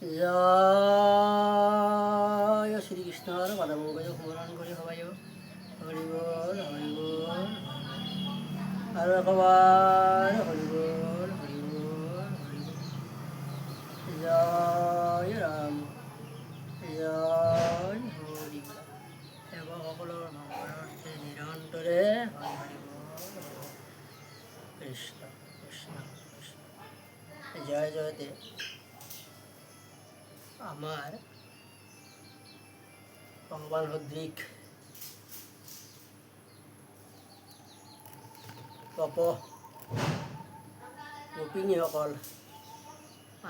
জয় শ্রীকৃষ্ণর পদমঙ্গল স্মরণ করে সবাই হরি বল হরি বল আর একবার হরি বল হরি বল হরি বল। জয় রাম জয় হরি সেৱকসকলৰ মংগলাৰ্থে নিৰন্তৰে হৰি হৰি বল কৃষ্ণ কৃষ্ণ কৃষ্ণ জয় জয়তে আমাৰ ভগৱান সদৃশ তপ গোপিনীসকল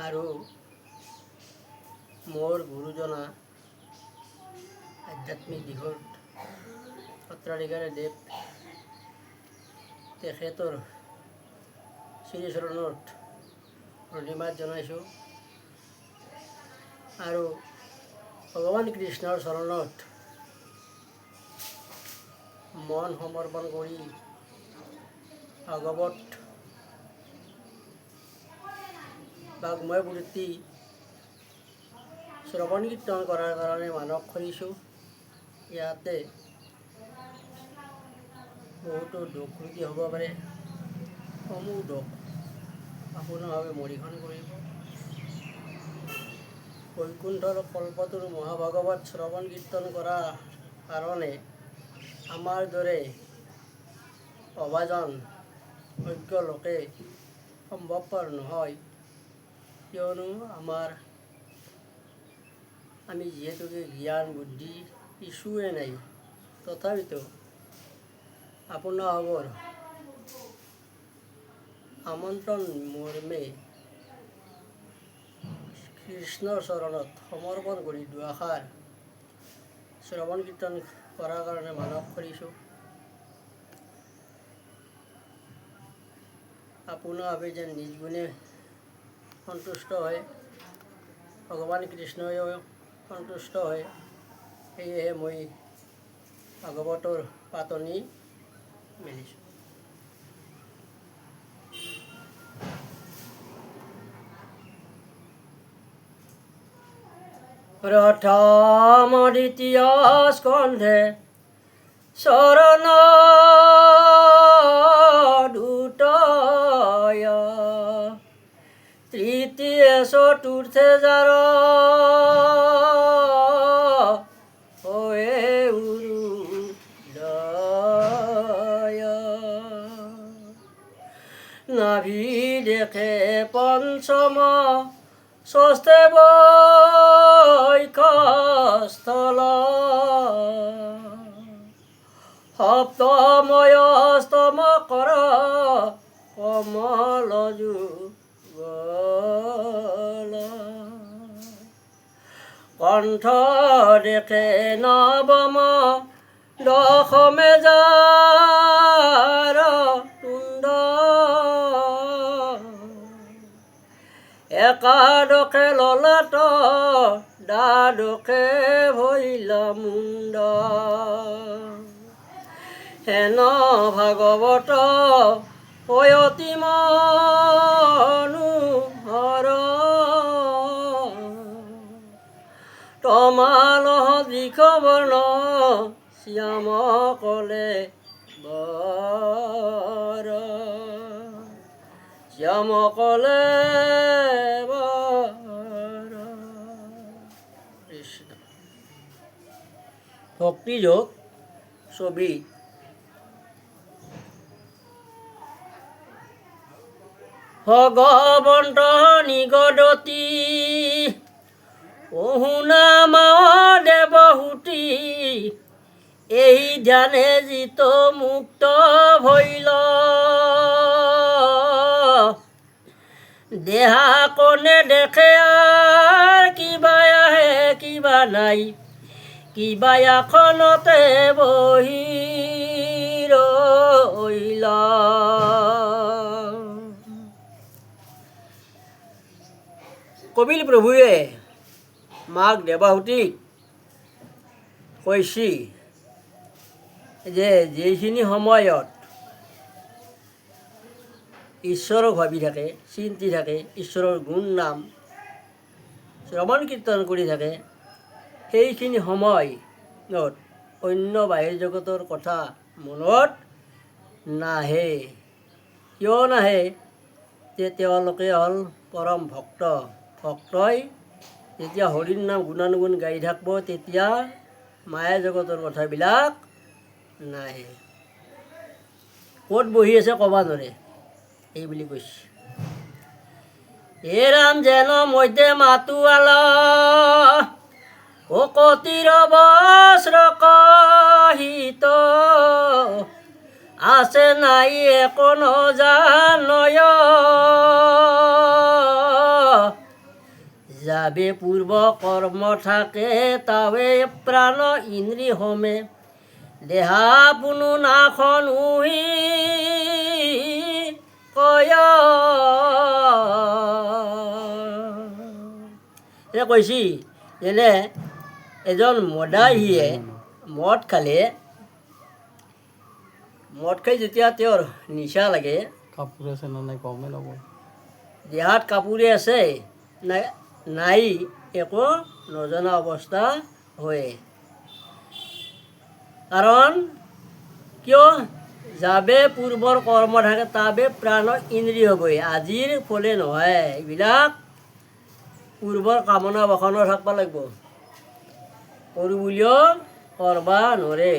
আৰু মোৰ গুৰুজনা আধ্যাত্মিক দিশত সত্ৰাধিকাৰী দেৱ তেখেতৰ শ্ৰীচৰণত প্ৰণিপাত জনাইছোঁ আৰু ভগৱান কৃষ্ণৰ চৰণত মন সমৰ্পণ কৰি ভাগৱত বাগ্ময় বৃত্তি শ্ৰৱণ কীৰ্তন কৰাৰ কাৰণে মানস কৰিছোঁ। ইয়াতে বহুতো দুখ ত্ৰুটি হ'ব পাৰে, সমূহ দুখ সম্পূৰ্ণভাৱে মৰিখন কৰিব। বৈকুণ্ঠৰ কল্পতৰু মহাভাগৱত শ্ৰৱণ কীৰ্তন কৰাৰ কাৰণে আমাৰ দৰে অভাজন অজ্ঞ লোকে সম্ভৱপৰ নহয়, কিয়নো আমি যিহেতুকে জ্ঞান বুদ্ধি কিছুৱে নাই। তথাপিতো আপোনালোকৰ আমন্ত্ৰণ মৰ্মে কৃষ্ণৰ চৰণত সমৰ্পণ কৰি দুআষাৰ শ্ৰৱণ কীৰ্তন কৰাৰ কাৰণে মানস কৰিছোঁ। আপোনালোকে যেন নিজ গুণে সন্তুষ্ট হয়, ভগৱান কৃষ্ণয়ো সন্তুষ্ট হয়, সেয়েহে মই ভাগৱতৰ পাতনি মেলিছোঁ। প্ৰথম দ্বিতীয় স্কন্ধে চৰণ দুটয়, তৃতীয় চতুৰ্থে যাৰ হয়ে উৰুদয়, নাভি দেখে পঞ্চম ষষ্ঠে বৈকস্থল, সপ্তময় অষ্টম কৰ কমল যুগল, কণ্ঠ দেখে নৱম দশমে যাৰ তুণ্ড, একাদশে ললাট দ্বাদশে ভৈলা মুণ্ড, হেন ভাগৱত অতি মনোহৰ, তমালহ দীঘ বৰ্ণ শ্যাম কলে বৰ, শ্যাম কলে বৰ। কৃষ্ণ ভক্তিযোগ ছবি। ভগৱন্ত নিগদতি অহুনাম দেৱহূতি, এই ধ্যানে জিত মুক্ত ভৈল, দেহা কোনে দেখে আৰ কিবা আহে কিবা নাই, কিবা এখনতে বহি ৰৈল। কপিল প্ৰভুৱে মাক দেৱহূতিক কৈছি যে যিখিনি সময়ত ঈশ্বৰক ভাবি থাকে, চিন্তি থাকে, ঈশ্বৰৰ গুণ নাম শ্ৰৱণ কীৰ্তন কৰি থাকে, সেইখিনি সময়ত অন্য বাহিৰ জগতৰ কথা মনত নাহে। কিয় নাহে? যে তেওঁলোকে হ'ল পৰম ভক্ত। ভক্তই যেতিয়া হৰিৰ নাম গুণানুগুণ গাই থাকিব, তেতিয়া মায়া জগতৰ কথাবিলাক নাহে। ক'ত বহি আছে ক'ব নোৱাৰে, এই বুলি কৈছে। হে ৰাম যেন মধ্যে মাতোৱাল, কতিৰ বস্ত্ৰ কহিত, আছে নাই একো নজানয়, যাবে পূৰ্ব কৰ্ম থাকে তাবে প্ৰাণ ইন্দ্ৰিয় হোমে, দেহা পুনু নাখন উহি কয়। কৈছি যেনে এজন মদাহীয়ে মদ খালে, মদ খাই যেতিয়া তেওঁৰ নিচা লাগে, কাপোৰ আছে নে নাই গমেই নাপায়, দেহাত কাপোৰে আছে নাই একো নজনা অৱস্থা হয়। কাৰণ কিয়? যাবে পূৰ্বৰ কৰ্ম থাকে তাবে প্ৰাণ ইন্দ্ৰিয় হ'বই। আজিৰ ফলে নহয়, এইবিলাক পূৰ্বৰ কামনা বাসনা থাকিব লাগিব, কৰো বুলিও কৰিব নোৱাৰে।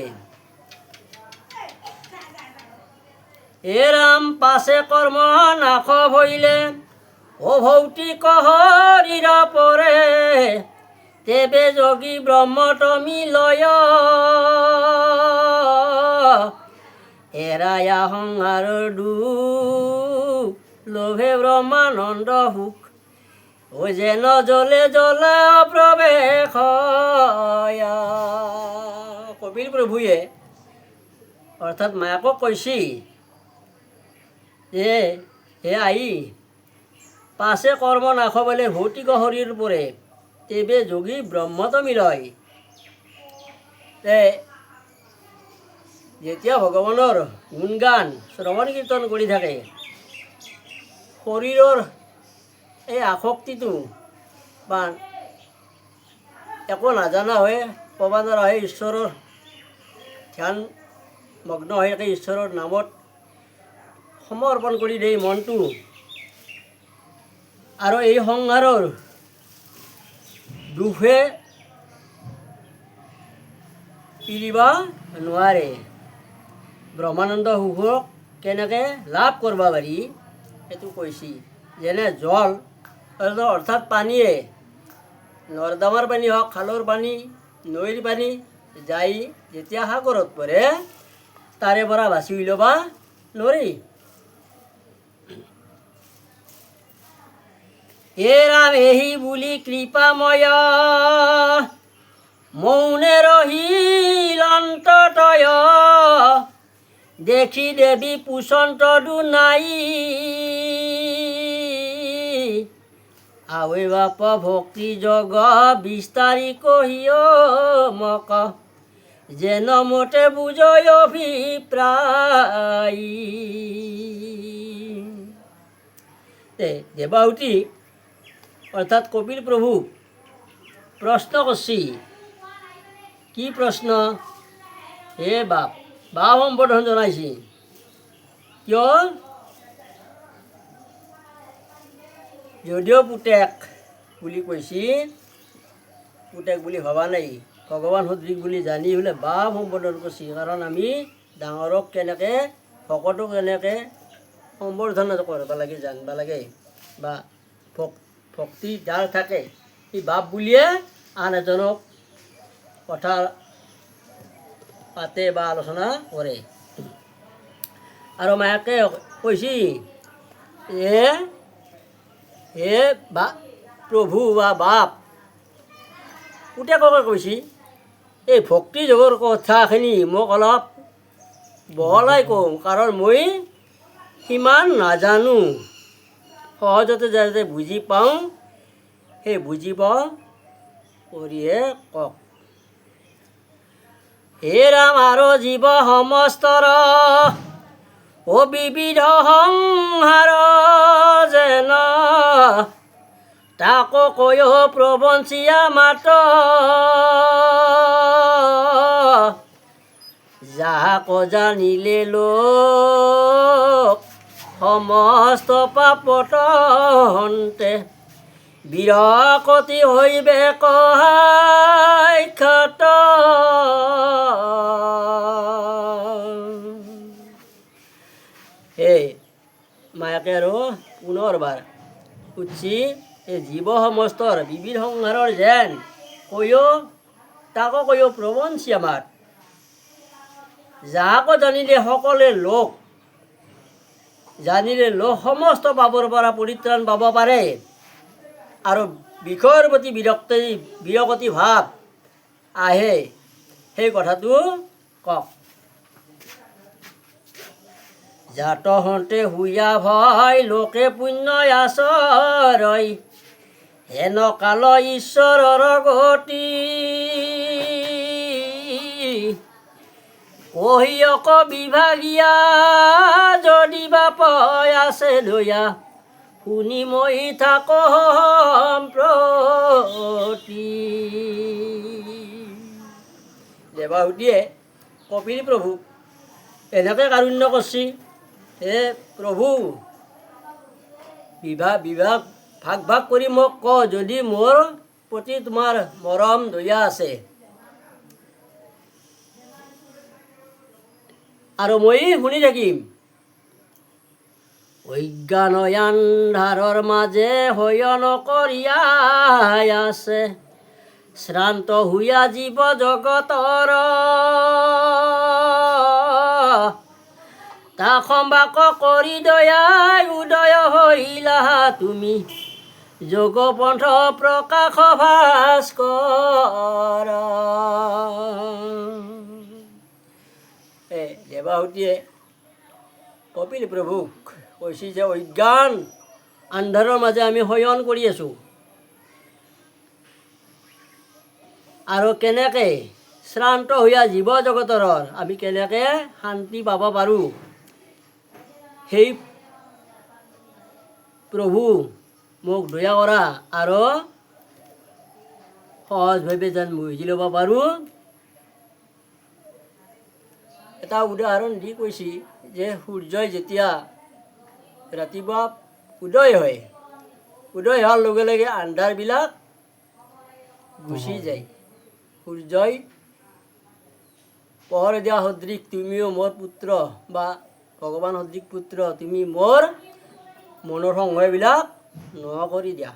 হে ৰাম পাছে কৰ্ম নাশ ভৈলে, অভৌতিক শৰীৰ পৰে, তেবে যোগী ব্ৰহ্মতমি লয়, এৰায়া সংসাৰৰ দুখ, লোভে ব্ৰহ্মানন্দ সুখ, ও যেন জলে জলে প্ৰৱেশ। কপিল প্ৰভুৱে অৰ্থাৎ মায়াকক কৈছি যে হে আই, পাছে কৰ্ম নাশ বোলে ভৌতিক শৰীৰ পৰে, তেবে যোগী ব্ৰহ্মতমি লয়। যেতিয়া ভগৱানৰ গুণগান শ্ৰৱণ কীৰ্তন কৰি থাকে, শৰীৰৰ এই আসক্তিটো বা একো নাজানা হৈ ক'ব নোৱাৰা হৈ ঈশ্বৰৰ ধ্যান মগ্ন হৈ থাকে, ঈশ্বৰৰ নামত সমৰ্পণ কৰি দিয়ে মনটো, আৰু এই সংসাৰৰ দুখে এৰিব নোৱাৰে। ব্ৰহ্মানন্দ সুখক কেনেকৈ লাভ কৰিব পাৰি সেইটো কৈছি। যেনে জল অৰ্থাৎ পানীয়ে, নৰ্দমাৰ পানী হওক, খালৰ পানী, নৈৰ পানী যাই যেতিয়া সাগৰত পৰে, তাৰে পৰা বাচি উলিয়াব নোৱাৰি। হে ৰাম এহি বুলি কৃপাময়, মৌনে ৰহিল অন্ততয়, দেখি দেৱী পুচন্ত দুনাই, আৱে বাপ ভক্তি জগ বিস্তাৰি কহিও মক, যেন মতে বুজয় অভিপ্ৰায়। দেৱাহুতি অৰ্থাৎ কপিল প্ৰভু প্ৰশ্ন কৰছি। কি প্ৰশ্ন? হে বাপ, বাপ সম্বোধন জনাইছি। কিয়? যদিও পুতেক বুলি কৈছি, পুতেক বুলি ভবা নাই, ভগৱান সদৃশ বুলি জানি বোলে বাপ সম্বোধন কৰিছি। কাৰণ আমি ডাঙৰক কেনেকৈ, ভকতক কেনেকৈ সম্বৰ্ধনা কৰিব লাগে জানিব লাগে, বা ভক্তি যাৰ থাকে সি বাপ বুলিয়ে আন এজনক কথা পাতে বা আলোচনা কৰে। আৰু মায়াকে কৈছি হে প্ৰভু বা বাপ, পুতেককে কৈছি এই ভক্তি যোগৰ কথাখিনি মোক অলপ বহলাই কওঁ, কাৰণ মই সিমান নাজানো, সহজতে যাতে বুজি পাওঁ সেই বুজিব কৰিহে কওক। হে ৰাম আৰু জীৱ সমস্তৰ, ও বিবিধ সংসাৰ, যেন তাকো কয় প্ৰবঞ্চিয়া মাত যাক জানিলে লোক সমস্ত পাপত অন্তে বিৰকতি হৈবে কহাই খাত এই মায়াকে আৰু পুনৰবাৰ উঠি এই জীৱ সমস্তৰ বিবিধ সংহাৰৰ যেন কয়ো তাকো কয়ো প্ৰবঞ্চি আমাৰ যাকো জানিলে সকলোৱে লোক সমস্ত পাপৰ পৰা পৰিত্ৰাণ পাব পাৰে আৰু বিষয়ৰ প্ৰতি বিৰকতি ভাৱ আহে সেই কথাটো কওক। জাত হওঁতে হুয়া ভয় লোকে পুণ্য আচৰয় হেন কাল ঈশ্বৰৰ গতি কহিয়ক বিভাগীয়া যদি বাপয় আছে দয়া শুনি মই থাক সম্প্ৰতি। দেৱাহুতিয়ে কপিল প্ৰভুক এনেকৈ কাৰুণ্য কৰিছে, হে প্ৰভু ভাগ ভাগ কৰি মোক ক যদি মোৰ প্ৰতি তোমাৰ মৰম দয়া আছে আৰু মই শুনি থাকিম। অজ্ঞানয়ান্ধাৰৰ মাজে শয়ন কৰিয়াই আছে শ্ৰান্ত হুয়া জীৱ জগতৰ তাক সম্বাক কৰি দয়াই উদয় হৈলা তুমি যোগপন্থ প্ৰকাশ ভাস্কৰ। দেৱাহুতিয়ে কপিল প্ৰভুক কৈছে যে অজ্ঞান আন্ধাৰৰ মাজে আমি শয়ন কৰি আছোঁ আৰু কেনেকৈ শ্ৰান্ত হোৱা জীৱ জগতৰ আমি কেনেকৈ শান্তি পাব পাৰোঁ সেই প্ৰভু মোক দয়া কৰা আৰু সহজভাৱে যেন বুজি ল'ব পাৰোঁ। এটা উদাহৰণ দি কৈছে যে সূৰ্যই যেতিয়া ৰাতিপুৱা উদয় হোৱাৰ লগে লগে আন্ধাৰবিলাক গুচি যায়। সূৰ্যই পোহৰ দিয়া সদৃশ তুমিও মোৰ পুত্ৰ বা ভগৱান সদৃশ পুত্ৰ তুমি মোৰ মনৰ সংশয়বিলাক নোহোৱা কৰি দিয়া।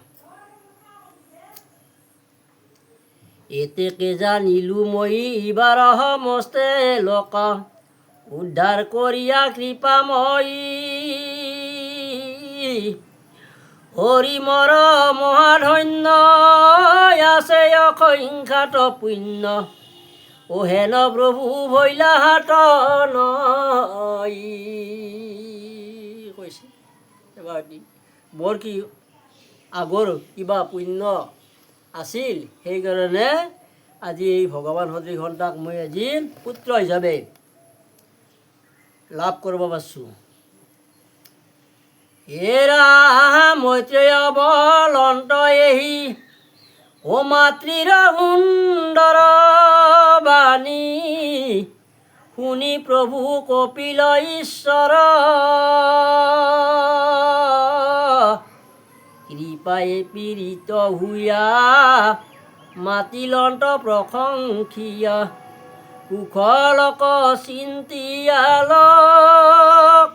এতেকে জানিলো মই এইবাৰ সমস্তে লোক উদ্ধাৰ কৰিয়া কৃপাময়ী হৰি মৰ মহাধন্য আছে অসংখ্যাত পুণ্য ও হেন প্ৰভু ভৈলা হাত কৈছে। মোৰ কি আগৰ কিবা পুণ্য আছিল সেইকাৰণে আজি এই ভগৱান সদৃশ সন্তাক মই আজি পুত্ৰ হিচাপে লাভ কৰিব পাৰিছোঁ। হে ৰাম মৈত্ৰেয় বলন্ত এহি ও মাতৃৰ সুন্দৰ বাণী শুনি প্ৰভু কপিল ঈশ্বৰ কৃপায়ে পীড়িত হুয়া মাতিলন্ত প্ৰশংসীয়া কুশলক চিন্তিয়াল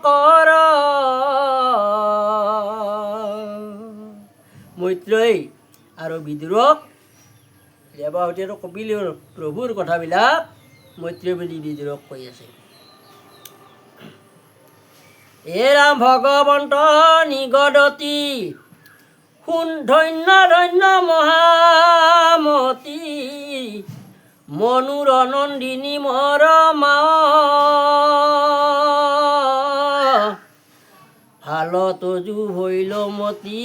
কৰ। মৈত্ৰেয় আৰু বিদুৰক দেৱাহুতি আৰু কপিল প্ৰভুৰ কথাবিলাক মৈত্ৰেয় বুলি বিদুৰক কৈ আছে। হে ৰাম ভগৱন্ত নিগদতি শুন ধন্য ধন্য মহামতী মনুৰ নন্দিনী মৰ মা ভালত যু হইল মতি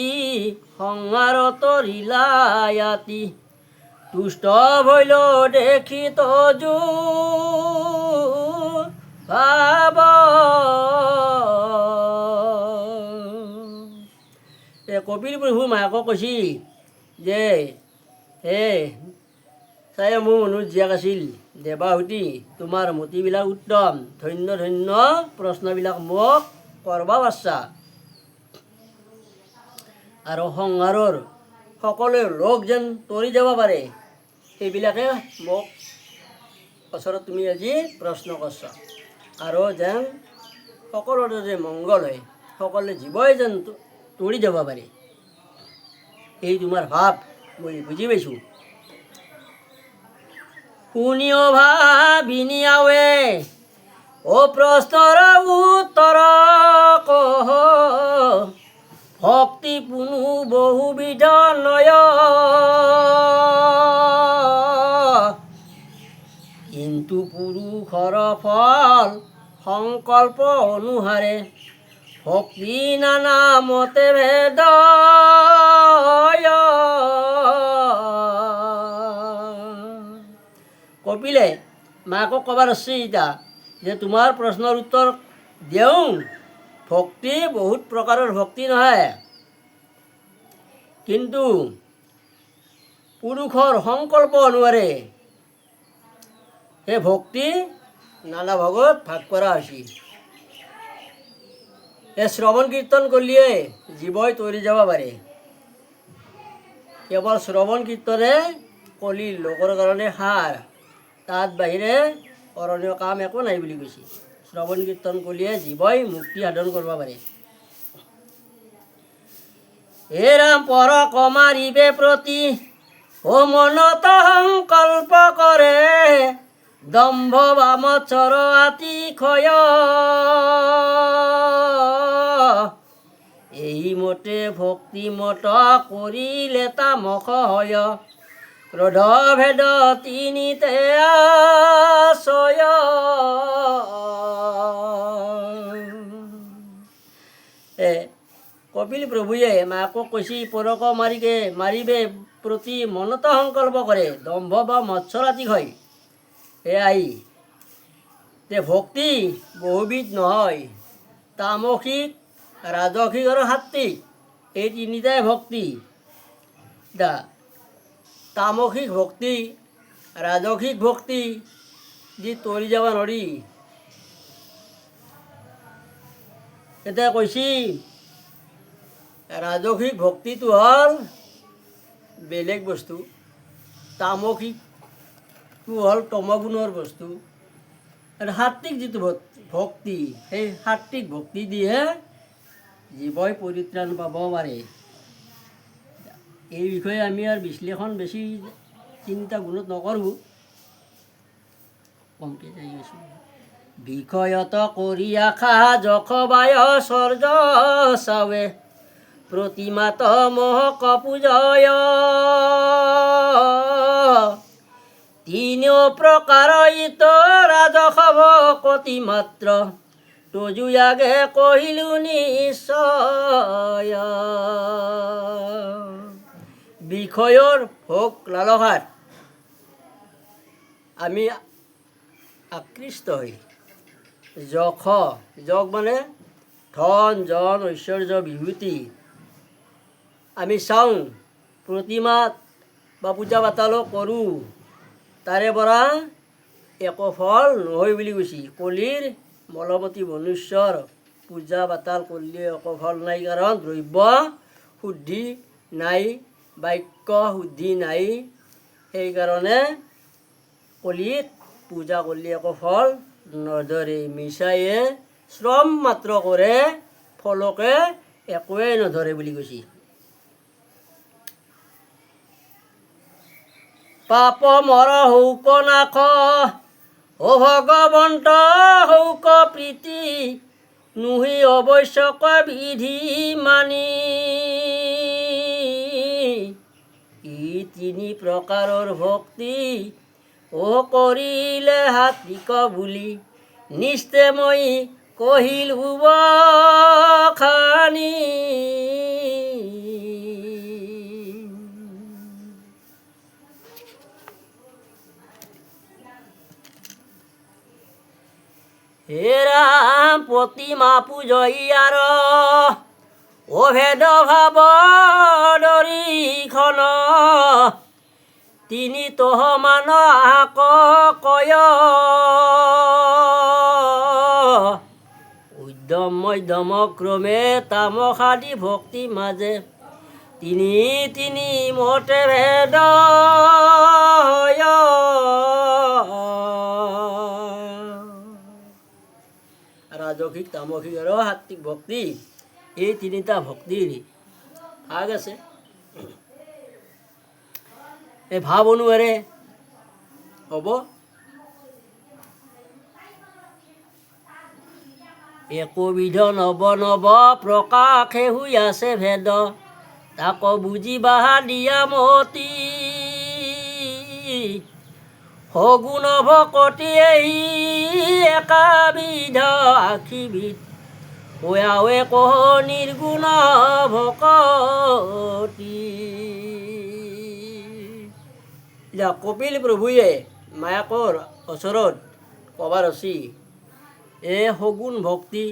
সংহাৰত ৰিলায়াতি তুষ্ট হইল দেখি তজু ভাব। কপিল প্ৰভু মায়াকক কৈছি যে হে চাই মোৰ মনুষ্য জীয়াক আছিল দেৱাহুতি, তোমাৰ মতিবিলাক উত্তম, ধন্য ধন্য প্ৰশ্নবিলাক মোক কৰবা পাৰিছা। আৰু সংসাৰৰ সকলো লোক যেন তৰি যাব পাৰে, সেইবিলাকে মোক ওচৰত তুমি আজি প্ৰশ্ন কৰিছা। আৰু যেন সকলোৰে যে মংগল হয়, সকলো জীৱই যেন তৰি যাব পাৰে, এই তোমাৰ ভাৱ মই বুজি পাইছোঁ। শুনিও ভাবিনি আৱে ও প্ৰশ্নৰ উত্তৰ কহ, ভক্তি পুনু বহুবিধ নয়, কিন্তু পুৰুষৰ ফল সংকল্প অনুসাৰে, ভক্তি নানা মতে ভেদ। কপিলে মাকক ক'বাৰ আছে এতিয়া যে তোমাৰ প্ৰশ্নৰ উত্তৰ দিওঁ, ভক্তি বহুত প্ৰকাৰৰ ভক্তি নহয়, কিন্তু পুৰুষৰ সংকল্প অনুসাৰে সেই ভক্তি নানা ভাগত ভাগ কৰা হৈছিল। এই শ্ৰৱণ কীৰ্তন কৰিলে জীৱই তৰি যাব পাৰে, কেৱল শ্ৰৱণ কীৰ্তনে কলিৰ লোকৰ কাৰণে সাৰ, তাত বাহিৰে কৰণীয় কাম একো নাই বুলি কৈছে। শ্ৰৱণ কীৰ্তন কৰিলে জীৱই মুক্তি সাধন কৰিব পাৰে। হে ৰাম পৰ কমাৰিবে প্ৰতি, ও মনত সংকল্প কৰে, দম্ভ বামচৰ আতি ক্ষয়, এই মতে ভক্তি মত কৰিলে তামস হয়, ক্ৰোধ ভেদ তিনিতে আশ্ৰয়। কপিল প্ৰভুৱে মাকক কৈছে পৰক মাৰিবে প্ৰতি মনত সংকল্প কৰে, দম্ভ বা মৎসৰাতি হয়। সেয়াই যে ভক্তি বহুবিধ নহয়, তামসিক, ৰাজসিক আৰু সাত্বিক, এই তিনিটাই ভক্তি। তামসিক ভক্তি, ৰাজসিক ভক্তি যি তৰি যাব নোৱাৰি, এতিয়া কৈছি ৰাজসিক ভক্তিটো হ'ল বেলেগ বস্তু, তামসিকটো হ'ল তমগুণৰ বস্তু, আৰু সাত্বিক যিটো ভক্তি, সেই সাত্বিক ভক্তি দিহে জীৱই পৰিত্ৰাণ পাব পাৰে। এই বিষয়ে আমি আৰু বিশ্লেষণ বেছি চিন্তা গুণত নকৰোঁ, কমকৈ যাই আছোঁ। বিষয়ত কৰি আশা যশবায় স্বৰ্য চাৱে, প্ৰতিমাত মহক পূজয়, তিনিও প্ৰকাৰ ইত ৰাজস ভকতি মাত্ৰ, তজুয়াগে কহিলো নিশ্চয়। বিষয়ৰ ভোগ লালসাত আমি আকৃষ্ট হৈ, যশ মানে ধন জন ঐশ্বৰ্য বিভূতি আমি চাওঁ, প্ৰতিমাত বা পূজা পাতলো কৰোঁ, তাৰে পৰা একো ফল নহয় বুলি কৈছে। কলিৰ মলমতী মনুষ্যৰ পূজা পাতাল কৰিলে একো ফল নাই, কাৰণ দ্ৰব্য শুদ্ধি নাই, বাক্য শুদ্ধি নাই, সেইকাৰণে কলিত পূজা কৰিলে একো ফল নধৰে। মিছায়ে শ্ৰম মাত্ৰ কৰে, ফলকে একোৱেই নধৰে বুলি কৈছে। পাপ মৰ হৌক নাশ, ও ভগৱন্ত হৌক প্ৰীতি, নুহি অৱশ্যক বিধি মানি, ই তিনি প্ৰকাৰৰ ভক্তি ও কৰিলে হাতিক বুলি, নিস্তে মই কহিলো বখানি। হে ৰাম প্ৰতিমা পূজয়াৰ, অভেদ ভাৱ দৰিখন, তিনি তহ মান আক কয় উদ্যম মধ্যম ক্ৰমে তামসাদি ভক্তি মাজে তিনি তিনি মতে ভেদ ৰাজসিক তামসিক আৰু সাত্বিক ভক্তি এই তিনিটা ভক্তিৰ ভাগ আছে। এই ভাৱ অনুসাৰে হ'ব। একবিধ নৱ নৱ প্ৰকাশে হৈ আছে ভেদ তাক বুজিবা দিয়া মতি সগুণ ভকতি এই একাবিধ আশীবিধ হোৱাৱে কহ নিৰ্গুণ ভকতি। এতিয়া কপিল প্ৰভুৱে মায়াকৰ ওচৰত কবাৰ আছে এই সগুণ ভক্তি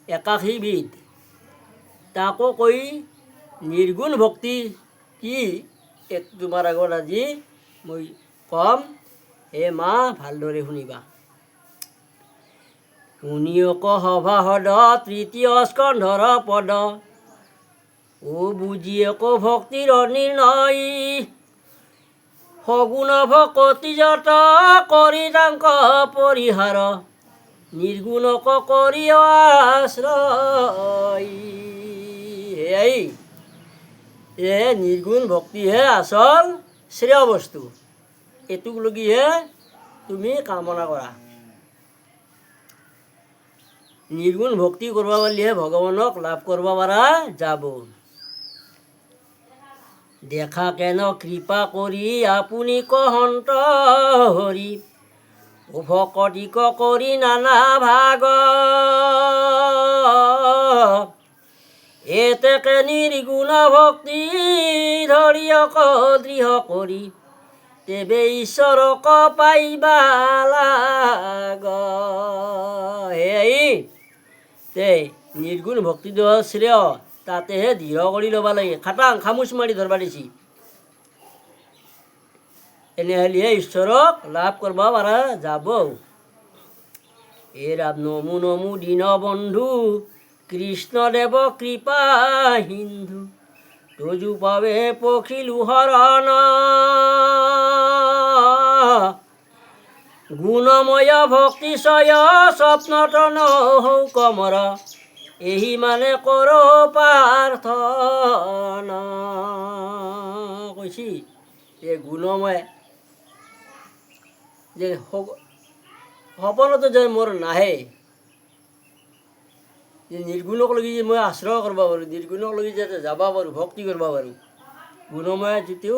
একাশীবিধ তাকো কৈ নিৰ্গুণ ভক্তি কি তোমাৰ আগত আজি মই কম হে মা ভালদৰে শুনিবা। শুনিয়ক সভাসদ তৃতীয় স্কন্ধৰ পদ ও বুজিয়ক ভক্তিৰ নিৰ্ণয় সগুণ ভকতি যত কৰি তাংক পৰিহাৰ নিৰ্গুণক কৰি আশ্ৰয়। নিৰ্গুণ ভক্তিহে আচল শ্ৰেয় বস্তু, এইটোক লগিহে তুমি কামনা কৰা। নিৰ্গুণ ভক্তি কৰিব পাৰিলেহে ভগৱানক লাভ কৰিব পৰা যাব। দেখা কেন কৃপা কৰি আপুনি কহন্ত হৰি ভকতিক কৰি নানা ভাগ এতেকে নিৰ্গুণ ভক্তি ধৰিয়ক দৃঢ় কৰি তেবে ঈশ্বৰক পাইবা লাগ। নিৰ্গুণ ভক্তিটো শ্ৰেয় তাতেহে দৃঢ় কৰি ল'ব লাগে। খাটাং খামোচ মাৰি ধৰবা দিছি এনেহ'লেহে ঈশ্বৰক লাভ কৰিব পৰা যাব। ৰাম নমো নমো দীন বন্ধু কৃষ্ণদেৱ কৃপা সিন্ধু তজু পাৱে পখিলু হৰণ গুণময় ভক্তিশয় স্বপ্নত নহৌ কমৰ এহি মানে কৰ প্ৰাৰ্থনা। কৈছি এই গুণময় যে সপনতো যে মোৰ নাহে যে নিৰ্গুণক লাগি যে মই আশ্ৰয় কৰিব পাৰোঁ, নিৰ্গুণক লাগি যাতে যাব পাৰোঁ, ভক্তি কৰিব পাৰোঁ। গুণময় যিটো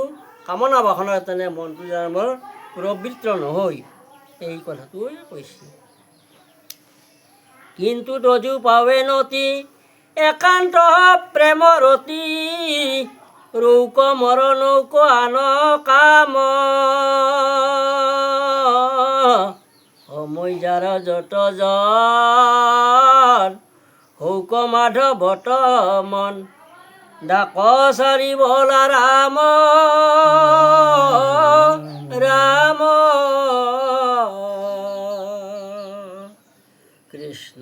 কামনা বাসনা তেনে মনটো যেন মোৰ প্ৰবৃত্ত নহয় এই কথাটোৱে কৈছে। কিন্তু তজু পাৱে নতি একান্ত প্ৰেমৰতি ৰৌক মৰ নৌক আন কাম সময় যাৰ যত জন হৌক মাধৱত মন ডাক চাৰি বলা ৰাম ৰাম কৃষ্ণ।